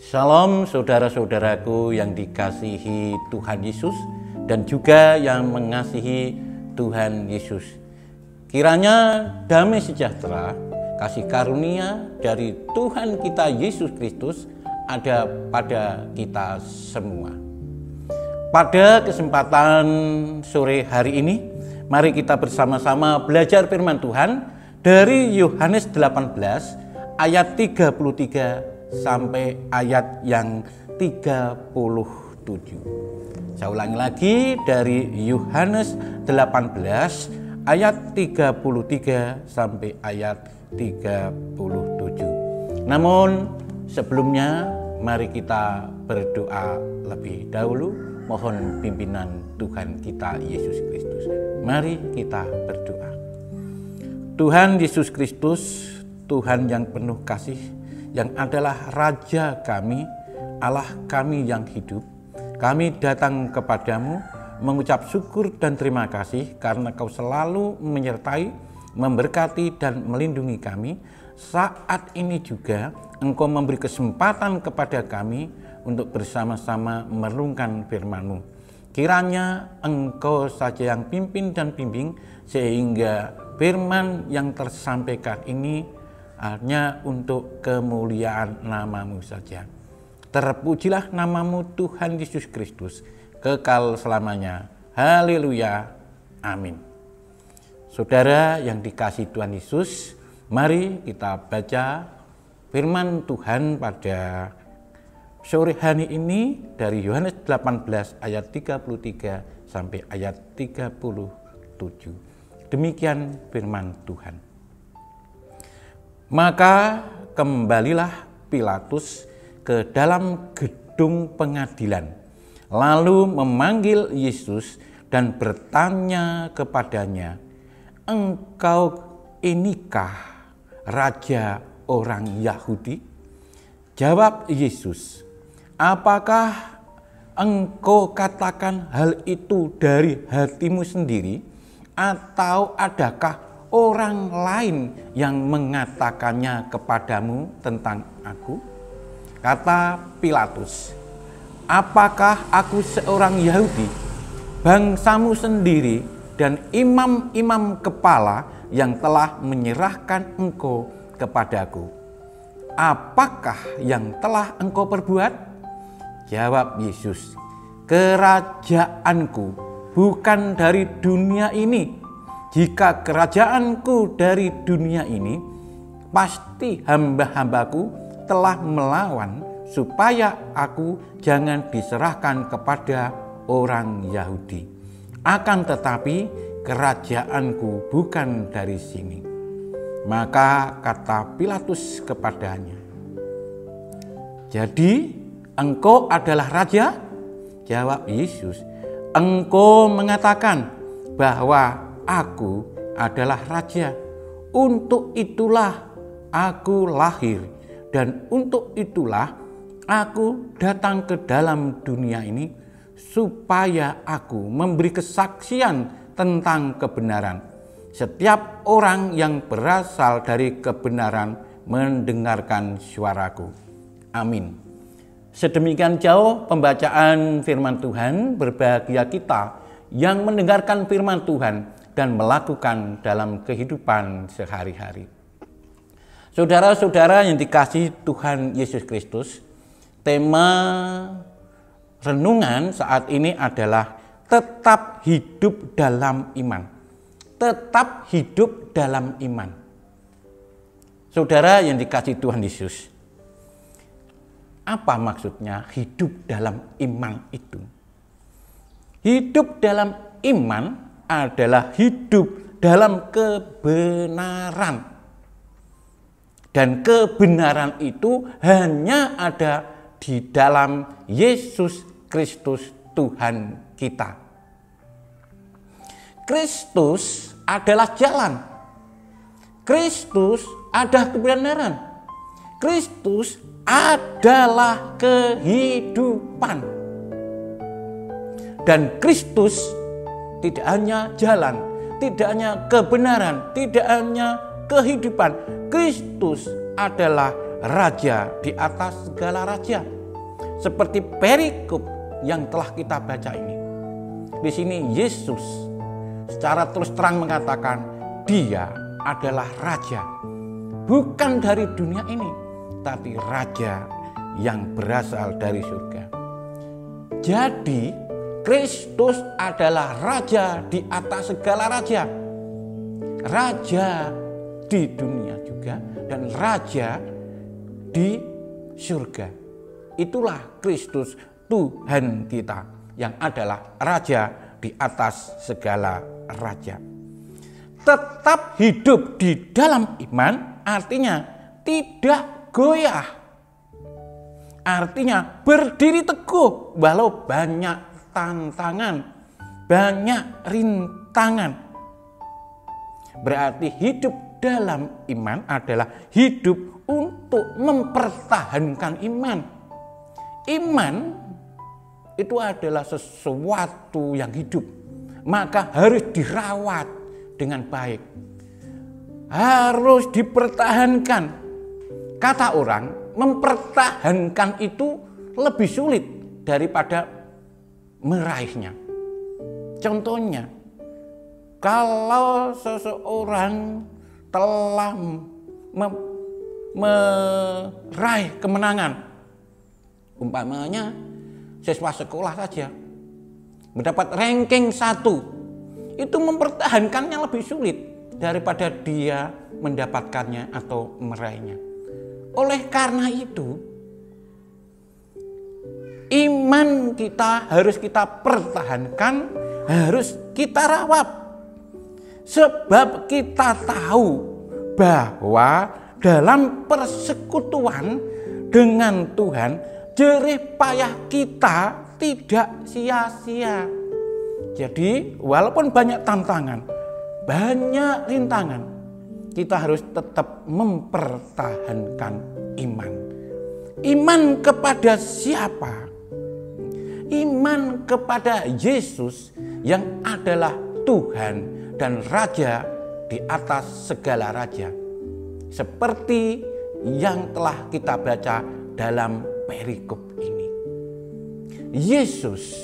Shalom saudara-saudaraku yang dikasihi Tuhan Yesus dan juga yang mengasihi Tuhan Yesus. Kiranya damai sejahtera, kasih karunia dari Tuhan kita Yesus Kristus ada pada kita semua. Pada kesempatan sore hari ini, mari kita bersama-sama belajar firman Tuhan dari Yohanes 18 ayat 33 sampai ayat yang 37. Saya ulangi lagi dari Yohanes 18 ayat 33 sampai ayat 37. Namun sebelumnya mari kita berdoa lebih dahulu, mohon pimpinan Tuhan kita Yesus Kristus. Mari kita berdoa. Tuhan Yesus Kristus, Tuhan yang penuh kasih, yang adalah Raja kami, Allah kami yang hidup, kami datang kepadamu mengucap syukur dan terima kasih karena Kau selalu menyertai, memberkati dan melindungi kami. Saat ini juga Engkau memberi kesempatan kepada kami untuk bersama-sama merenungkan firman-Mu. Kiranya Engkau saja yang pimpin dan bimbing, sehingga firman yang tersampaikan ini hanya untuk kemuliaan nama-Mu saja. Terpujilah nama-Mu Tuhan Yesus Kristus, kekal selamanya. Haleluya. Amin. Saudara yang dikasihi Tuhan Yesus, mari kita baca firman Tuhan pada sore hari ini dari Yohanes 18 ayat 33 sampai ayat 37. Demikian firman Tuhan. Maka kembalilah Pilatus ke dalam gedung pengadilan, lalu memanggil Yesus dan bertanya kepadanya, "Engkau inikah raja orang Yahudi?" Jawab Yesus, "Apakah engkau katakan hal itu dari hatimu sendiri, atau adakah orang lain yang mengatakannya kepadamu tentang aku?" Kata Pilatus, "Apakah aku seorang Yahudi? Bangsamu sendiri dan imam-imam kepala yang telah menyerahkan engkau kepadaku. Apakah yang telah engkau perbuat?" Jawab Yesus, "Kerajaanku bukan dari dunia ini. Jika kerajaanku dari dunia ini, pasti hamba-hambaku telah melawan supaya aku jangan diserahkan kepada orang Yahudi. Akan tetapi kerajaanku bukan dari sini." Maka kata Pilatus kepadanya, "Jadi engkau adalah raja?" Jawab Yesus, "Engkau mengatakan bahwa aku adalah raja. Untuk itulah aku lahir, dan untuk itulah aku datang ke dalam dunia ini, supaya aku memberi kesaksian tentang kebenaran. Setiap orang yang berasal dari kebenaran mendengarkan suaraku." Amin. Sedemikian jauh pembacaan firman Tuhan. Berbahagia kita yang mendengarkan firman Tuhan dan melakukan dalam kehidupan sehari-hari. Saudara-saudara yang dikasihi Tuhan Yesus Kristus, tema renungan saat ini adalah tetap hidup dalam iman. Tetap hidup dalam iman. Saudara yang dikasihi Tuhan Yesus, apa maksudnya hidup dalam iman itu? Hidup dalam iman adalah hidup dalam kebenaran. Dan kebenaran itu hanya ada di dalam Yesus Kristus Tuhan kita. Kristus adalah jalan. Kristus adalah kebenaran. Kristus adalah kehidupan. Dan Kristus tidak hanya jalan, tidak hanya kebenaran, tidak hanya kehidupan. Kristus adalah raja di atas segala raja. Seperti perikop yang telah kita baca ini. Di sini Yesus secara terus terang mengatakan Dia adalah raja, bukan dari dunia ini, tapi raja yang berasal dari surga. Jadi Kristus adalah raja di atas segala raja. Raja di dunia juga dan raja di surga. Itulah Kristus Tuhan kita yang adalah raja di atas segala raja. Tetap hidup di dalam iman artinya tidak goyah. Artinya berdiri teguh walau banyak tantangan, banyak rintangan. Berarti hidup dalam iman adalah hidup untuk mempertahankan iman. Iman itu adalah sesuatu yang hidup, maka harus dirawat dengan baik, harus dipertahankan. Kata orang, mempertahankan itu lebih sulit daripada meraihnya. Contohnya, kalau seseorang telah meraih kemenangan, umpamanya siswa sekolah saja mendapat ranking 1, itu mempertahankannya lebih sulit daripada dia mendapatkannya atau meraihnya. Oleh karena itu, iman kita harus kita pertahankan, harus kita rawat. Sebab kita tahu bahwa dalam persekutuan dengan Tuhan, jerih payah kita tidak sia-sia. Jadi walaupun banyak tantangan, banyak rintangan, kita harus tetap mempertahankan iman. Iman kepada siapa? Iman kepada Yesus yang adalah Tuhan dan Raja di atas segala raja. Seperti yang telah kita baca dalam perikop ini. Yesus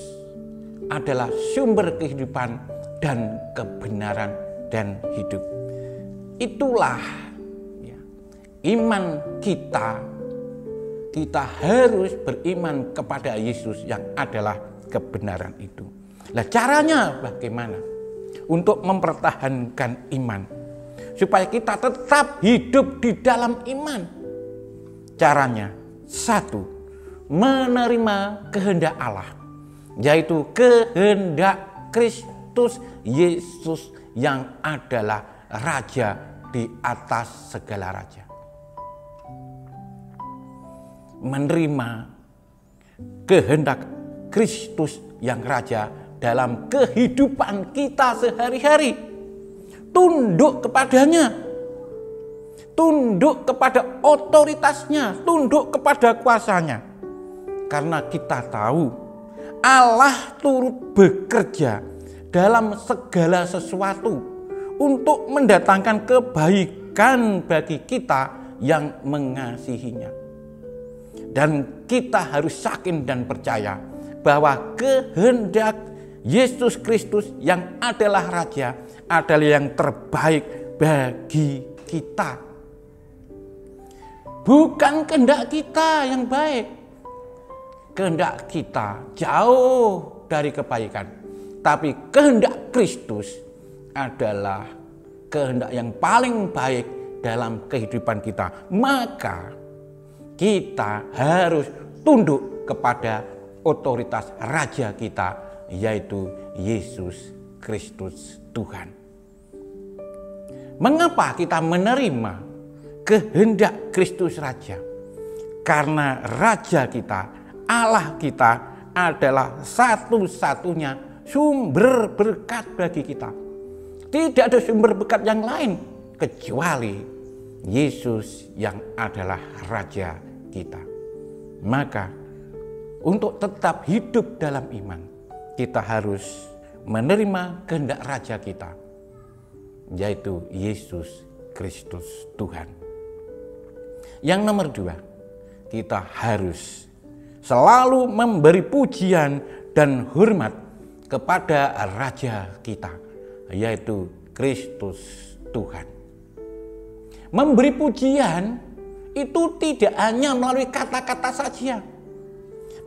adalah sumber kehidupan dan kebenaran dan hidup. Itulah ya, iman kita. Kita harus beriman kepada Yesus yang adalah kebenaran itu. Nah, caranya bagaimana untuk mempertahankan iman supaya kita tetap hidup di dalam iman? Caranya, 1, menerima kehendak Allah, yaitu kehendak Kristus Yesus yang adalah Raja di atas segala raja. Menerima kehendak Kristus yang Raja dalam kehidupan kita sehari-hari. Tunduk kepadanya, tunduk kepada otoritasnya, tunduk kepada kuasanya. Karena kita tahu Allah turut bekerja dalam segala sesuatu untuk mendatangkan kebaikan bagi kita yang mengasihinya. Dan kita harus yakin dan percaya bahwa kehendak Yesus Kristus yang adalah Raja adalah yang terbaik bagi kita. Bukan kehendak kita yang baik. Kehendak kita jauh dari kebaikan. Tapi kehendak Kristus adalah kehendak yang paling baik dalam kehidupan kita. Maka kita harus tunduk kepada otoritas Raja kita, yaitu Yesus Kristus Tuhan. Mengapa kita menerima kehendak Kristus Raja? Karena Raja kita, Allah kita adalah satu-satunya sumber berkat bagi kita. Tidak ada sumber berkat yang lain kecuali Yesus yang adalah Raja kita. Maka untuk tetap hidup dalam iman, kita harus menerima kehendak Raja kita, yaitu Yesus Kristus Tuhan. Yang nomor 2, kita harus selalu memberi pujian dan hormat kepada Raja kita, yaitu Kristus Tuhan. Memberi pujian itu tidak hanya melalui kata-kata saja.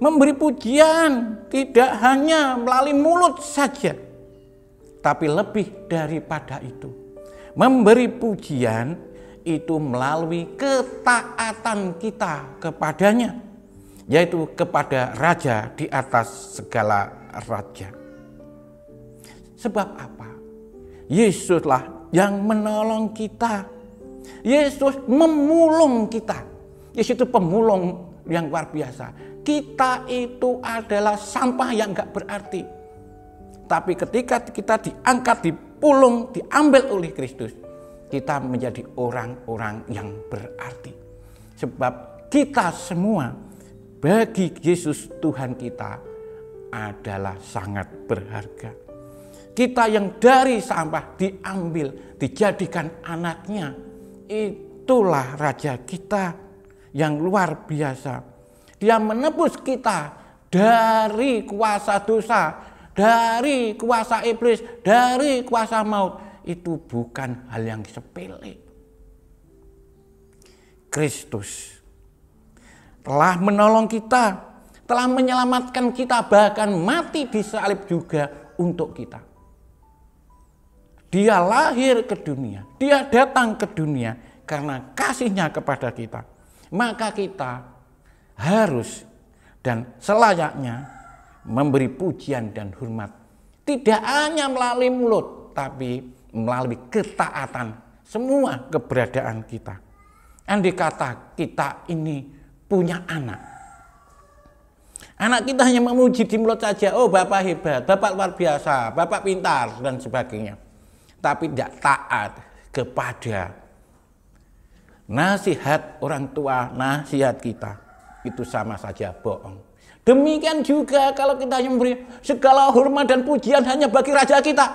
Memberi pujian tidak hanya melalui mulut saja, tapi lebih daripada itu. Memberi pujian itu melalui ketaatan kita kepadanya, yaitu kepada Raja di atas segala raja. Sebab apa? Yesuslah yang menolong kita. Yesus memulung kita. Yesus itu pemulung yang luar biasa. Kita itu adalah sampah yang gak berarti. Tapi ketika kita diangkat, dipulung, diambil oleh Kristus, kita menjadi orang-orang yang berarti. Sebab kita semua bagi Yesus Tuhan kita adalah sangat berharga. Kita yang dari sampah diambil, dijadikan anaknya, itulah Raja kita yang luar biasa. Dia menebus kita dari kuasa dosa, dari kuasa iblis, dari kuasa maut. Itu bukan hal yang sepele. Kristus telah menolong kita, telah menyelamatkan kita, bahkan mati di salib juga untuk kita. Dia lahir ke dunia, dia datang ke dunia karena kasihnya kepada kita. Maka kita harus dan selayaknya memberi pujian dan hormat. Tidak hanya melalui mulut, tapi melalui ketaatan semua keberadaan kita. Andai kata kita ini punya anak. Anak kita hanya memuji di mulut saja, oh Bapak hebat, Bapak luar biasa, Bapak pintar dan sebagainya. Tapi tidak taat kepada nasihat orang tua, nasihat kita. Itu sama saja bohong. Demikian juga kalau kita hanya memberi segala hormat dan pujian hanya bagi Raja kita,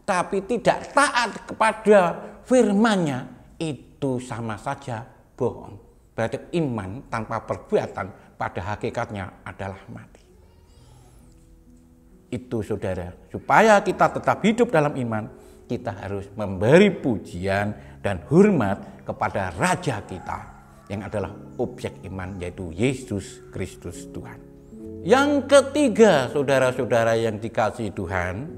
tapi tidak taat kepada firman-Nya, itu sama saja bohong. Berarti iman tanpa perbuatan pada hakikatnya adalah mati. Itu saudara, supaya kita tetap hidup dalam iman, kita harus memberi pujian dan hormat kepada Raja kita yang adalah objek iman, yaitu Yesus Kristus Tuhan. Yang ketiga, saudara-saudara yang dikasihi Tuhan,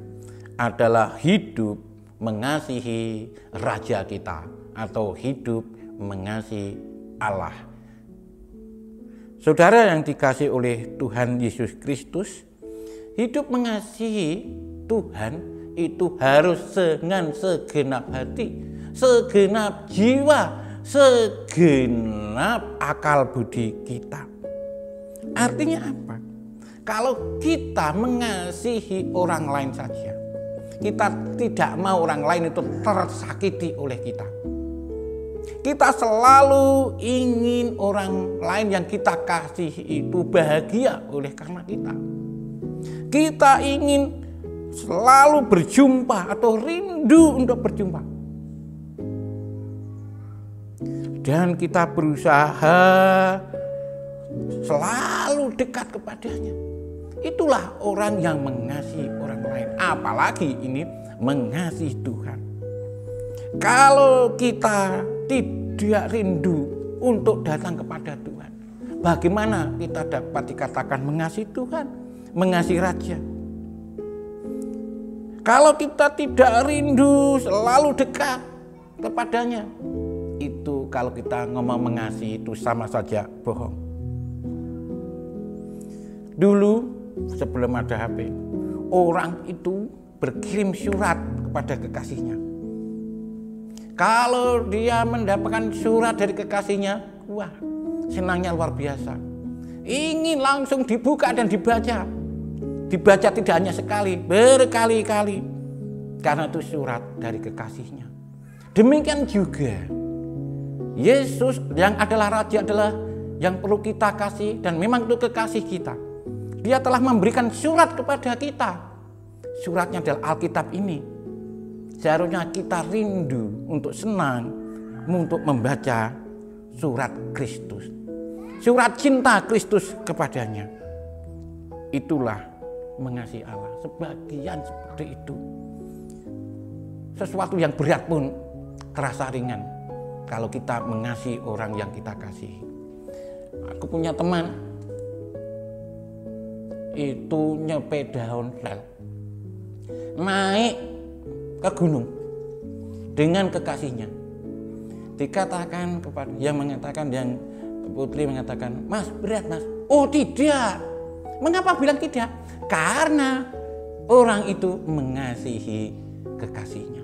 adalah hidup mengasihi Raja kita atau hidup mengasihi Allah. Saudara yang dikasihi oleh Tuhan Yesus Kristus, hidup mengasihi Tuhan itu harus dengan segenap hati, segenap jiwa, segenap akal budi kita. Artinya apa? Kalau kita mengasihi orang lain saja, kita tidak mau orang lain itu tersakiti oleh kita. Kita selalu ingin orang lain yang kita kasihi itu bahagia oleh karena kita. Kita ingin selalu berjumpa atau rindu untuk berjumpa. Dan kita berusaha selalu dekat kepadanya. Itulah orang yang mengasihi orang lain. Apalagi ini mengasihi Tuhan. Kalau kita tidak rindu untuk datang kepada Tuhan, bagaimana kita dapat dikatakan mengasihi Tuhan, mengasihi Raja? Kalau kita tidak rindu selalu dekat kepadanya, itu kalau kita ngomong mengasihi itu sama saja bohong. Dulu sebelum ada HP, orang itu berkirim surat kepada kekasihnya. Kalau dia mendapatkan surat dari kekasihnya, wah, senangnya luar biasa. Ingin langsung dibuka dan dibaca. Dibaca tidak hanya sekali, berkali-kali. Karena itu surat dari kekasihnya. Demikian juga Yesus yang adalah Raja adalah yang perlu kita kasih, dan memang itu kekasih kita. Dia telah memberikan surat kepada kita. Suratnya adalah Alkitab ini. Seharusnya kita rindu untuk senang, untuk membaca surat Kristus, surat cinta Kristus kepadanya. Itulah mengasihi Allah. Sebagian seperti itu. Sesuatu yang berat pun terasa ringan kalau kita mengasihi orang yang kita kasihi. Aku punya teman itu nyepeda ontel, naik ke gunung dengan kekasihnya. Dikatakan kepada yang putri mengatakan, "Mas, berat Mas." "Oh tidak." Mengapa bilang tidak? Karena orang itu mengasihi kekasihnya.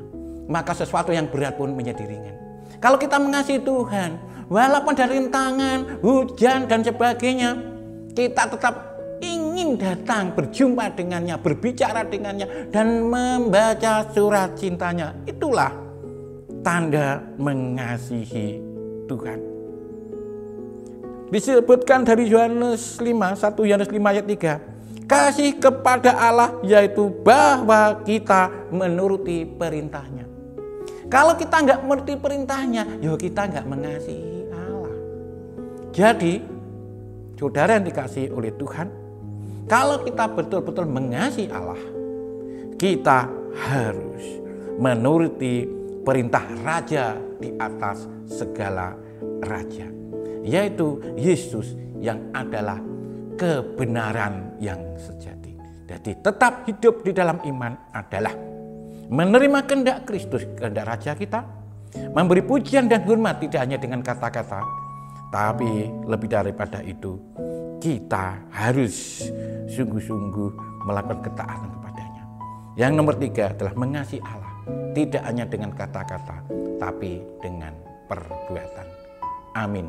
Maka sesuatu yang berat pun menjadi ringan. Kalau kita mengasihi Tuhan, walaupun ada rintangan, hujan dan sebagainya, kita tetap ingin datang berjumpa dengannya, berbicara dengannya, dan membaca surat cintanya. Itulah tanda mengasihi Tuhan. Disebutkan dari Yohanes 5, 1 Yohanes 5 ayat 3. Kasih kepada Allah yaitu bahwa kita menuruti perintahnya. Kalau kita nggak menuruti perintahnya, kita nggak mengasihi Allah. Jadi, saudara yang dikasihi oleh Tuhan, kalau kita betul-betul mengasihi Allah, kita harus menuruti perintah Raja di atas segala raja, yaitu Yesus yang adalah kebenaran yang sejati. Jadi tetap hidup di dalam iman adalah menerima kehendak Kristus, kehendak Raja kita, memberi pujian dan hormat tidak hanya dengan kata-kata, tapi lebih daripada itu kita harus sungguh-sungguh melakukan ketaatan kepadanya. Yang nomor 3 adalah mengasihi Allah, tidak hanya dengan kata-kata, tapi dengan perbuatan. Amin.